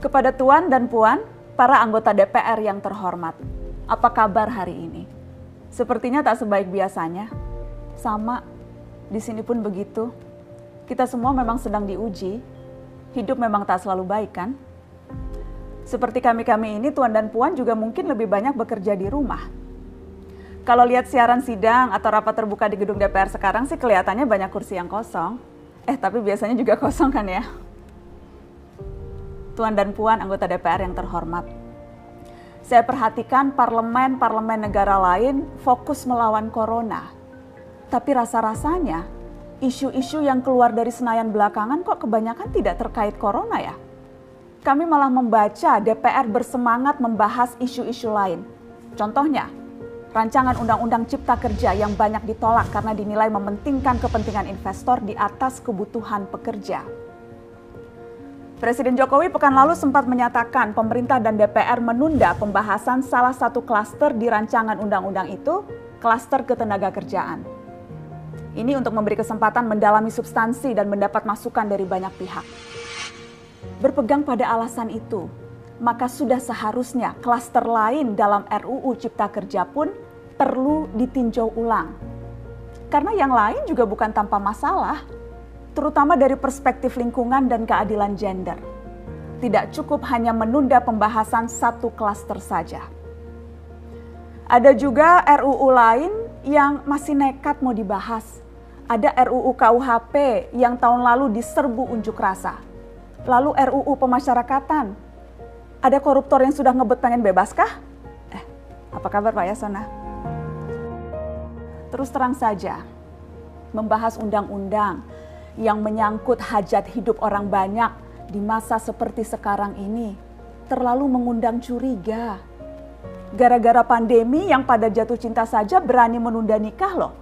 Kepada Tuan dan Puan, para anggota DPR yang terhormat, apa kabar hari ini? Sepertinya tak sebaik biasanya. Sama, di sini pun begitu. Kita semua memang sedang diuji. Hidup memang tak selalu baik, kan? Seperti kami-kami ini, Tuan dan Puan juga mungkin lebih banyak bekerja di rumah. Kalau lihat siaran sidang atau rapat terbuka di gedung DPR sekarang sih kelihatannya banyak kursi yang kosong. Tapi biasanya juga kosong kan ya? Tuan dan Puan anggota DPR yang terhormat. Saya perhatikan parlemen-parlemen negara lain fokus melawan corona. Tapi rasa-rasanya isu-isu yang keluar dari Senayan belakangan kok kebanyakan tidak terkait corona ya? Kami malah membaca DPR bersemangat membahas isu-isu lain. Contohnya, rancangan Undang-Undang Cipta Kerja yang banyak ditolak karena dinilai mementingkan kepentingan investor di atas kebutuhan pekerja. Presiden Jokowi pekan lalu sempat menyatakan pemerintah dan DPR menunda pembahasan salah satu klaster di rancangan undang-undang itu, klaster ketenagakerjaan. Ini untuk memberi kesempatan mendalami substansi dan mendapat masukan dari banyak pihak. Berpegang pada alasan itu, maka sudah seharusnya klaster lain dalam RUU Cipta Kerja pun perlu ditinjau ulang. Karena yang lain juga bukan tanpa masalah, terutama dari perspektif lingkungan dan keadilan gender. Tidak cukup hanya menunda pembahasan satu klaster saja. Ada juga RUU lain yang masih nekat mau dibahas. Ada RUU KUHP yang tahun lalu diserbu unjuk rasa. Lalu RUU pemasyarakatan. Ada koruptor yang sudah ngebet pengen bebas kah? Apa kabar Pak Yasona? Terus terang saja, membahas undang-undang yang menyangkut hajat hidup orang banyak di masa seperti sekarang ini terlalu mengundang curiga. Gara-gara pandemi yang pada jatuh cinta saja berani menunda nikah loh.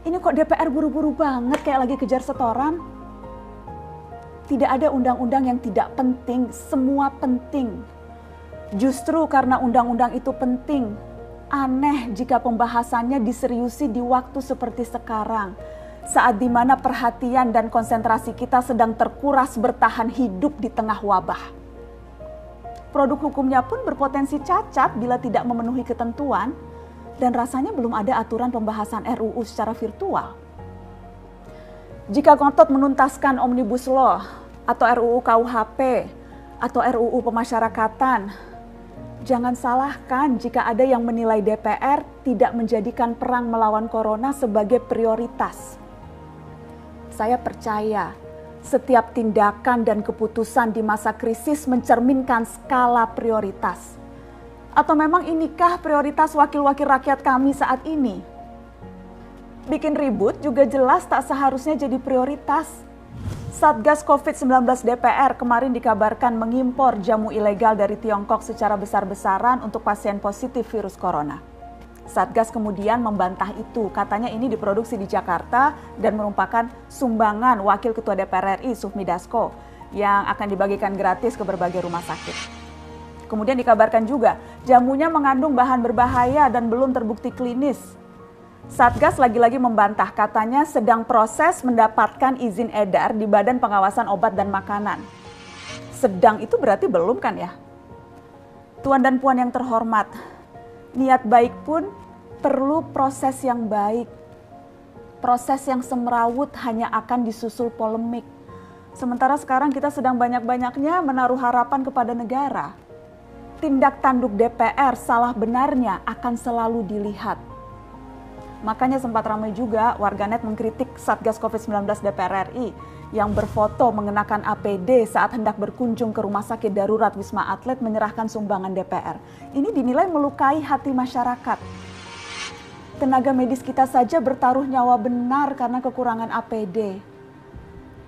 Ini kok DPR buru-buru banget kayak lagi kejar setoran? Tidak ada undang-undang yang tidak penting, semua penting. Justru karena undang-undang itu penting, aneh jika pembahasannya diseriusi di waktu seperti sekarang. Saat di mana perhatian dan konsentrasi kita sedang terkuras bertahan hidup di tengah wabah. Produk hukumnya pun berpotensi cacat bila tidak memenuhi ketentuan dan rasanya belum ada aturan pembahasan RUU secara virtual. Jika ngotot menuntaskan Omnibus Law atau RUU KUHP atau RUU pemasyarakatan, jangan salahkan jika ada yang menilai DPR tidak menjadikan perang melawan corona sebagai prioritas. Saya percaya setiap tindakan dan keputusan di masa krisis mencerminkan skala prioritas. Atau memang inikah prioritas wakil-wakil rakyat kami saat ini? Bikin ribut juga jelas tak seharusnya jadi prioritas. Satgas COVID-19 DPR kemarin dikabarkan mengimpor jamu ilegal dari Tiongkok secara besar-besaran untuk pasien positif virus corona. Satgas kemudian membantah itu, katanya ini diproduksi di Jakarta dan merupakan sumbangan Wakil Ketua DPR RI Sufmi Dasko yang akan dibagikan gratis ke berbagai rumah sakit. Kemudian dikabarkan juga jamunya mengandung bahan berbahaya dan belum terbukti klinis. Satgas lagi-lagi membantah, katanya sedang proses mendapatkan izin edar di Badan Pengawasan Obat dan Makanan. Sedang itu berarti belum kan ya? Tuan dan Puan yang terhormat, niat baik pun perlu proses yang baik. Proses yang semrawut hanya akan disusul polemik. Sementara sekarang kita sedang banyak-banyaknya menaruh harapan kepada negara. Tindak tanduk DPR salah benarnya akan selalu dilihat. Makanya sempat ramai juga warganet mengkritik Satgas COVID-19 DPR RI yang berfoto mengenakan APD saat hendak berkunjung ke rumah sakit darurat Wisma Atlet menyerahkan sumbangan DPR. Ini dinilai melukai hati masyarakat. Tenaga medis kita saja bertaruh nyawa benar karena kekurangan APD.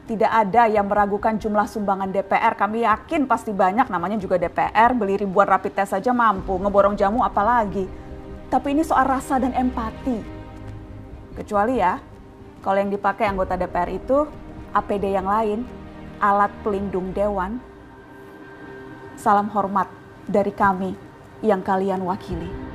Tidak ada yang meragukan jumlah sumbangan DPR. Kami yakin pasti banyak, namanya juga DPR, beli ribuan rapid test saja mampu, ngeborong jamu apalagi. Tapi ini soal rasa dan empati. Kecuali ya, kalau yang dipakai anggota DPR itu APD yang lain, alat pelindung dewan. Salam hormat dari kami yang kalian wakili.